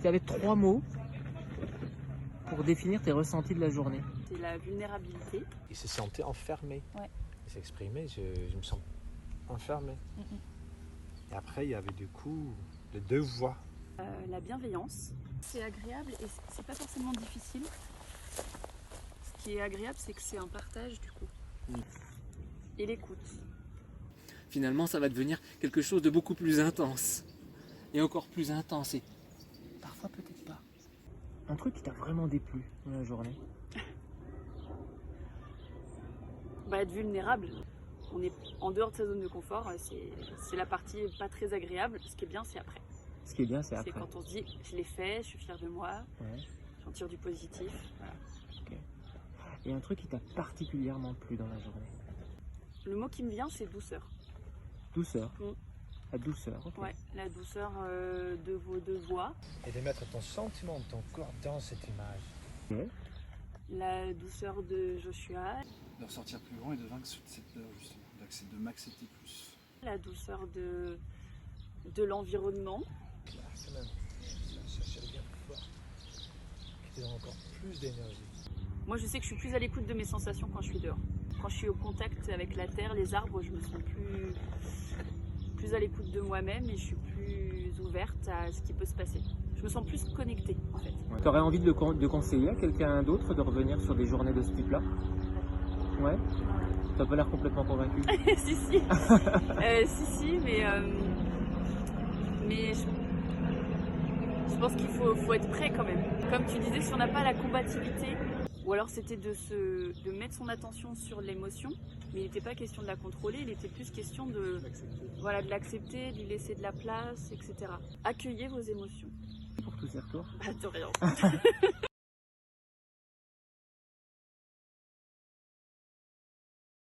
tu avais 3 mots pour définir tes ressentis de la journée. C'est la vulnérabilité. Il se sentait enfermé. Ouais. Il s'exprimait, je me sens enfermé. Et après, il y avait du coup les 2 voix. La bienveillance. C'est agréable et c'est pas forcément difficile. Ce qui est agréable, c'est que c'est un partage du coup. Et l'écoute. Finalement, ça va devenir quelque chose de beaucoup plus intense. Et encore plus intense. Et parfois, peut-être pas. Un truc qui t'a vraiment déplu dans la journée. Être vulnérable. On est en dehors de sa zone de confort. C'est la partie pas très agréable. Ce qui est bien, c'est après. Ce qui est bien, c'est après. C'est quand on se dit, je l'ai fait, je suis fière de moi, Ouais. j'en tire du positif. Voilà. Okay. Et un truc qui t'a particulièrement plu dans la journée. Le mot qui me vient, c'est douceur. Douceur. La douceur, ok. Ouais, la douceur de vos 2 voix. Et de mettre ton sentiment de ton corps dans cette image. Okay. La douceur de Joshua. De ressortir plus grand et de vaincre cette peur, justement. De m'accepter plus. La douceur de l'environnement. Là, quand même, ça devient plus fort. Qui te donne encore plus d'énergie. Moi, je sais que je suis plus à l'écoute de mes sensations quand je suis dehors. Quand je suis au contact avec la terre, les arbres, je me sens plus à l'écoute de moi-même et je suis plus ouverte à ce qui peut se passer. Je me sens plus connectée, en fait. Ouais. Tu aurais envie de conseiller à quelqu'un d'autre de revenir sur des journées de ce type-là? Ouais. T'as pas l'air complètement convaincu. Si, si. Si, mais je pense qu'il faut être prêt quand même. Comme tu disais, si on n'a pas la combativité, ou alors c'était de mettre son attention sur l'émotion, mais il n'était pas question de la contrôler, il était plus question de l'accepter, de lui laisser de la place, etc. Accueillez vos émotions. Pour tous ces retours. De rien.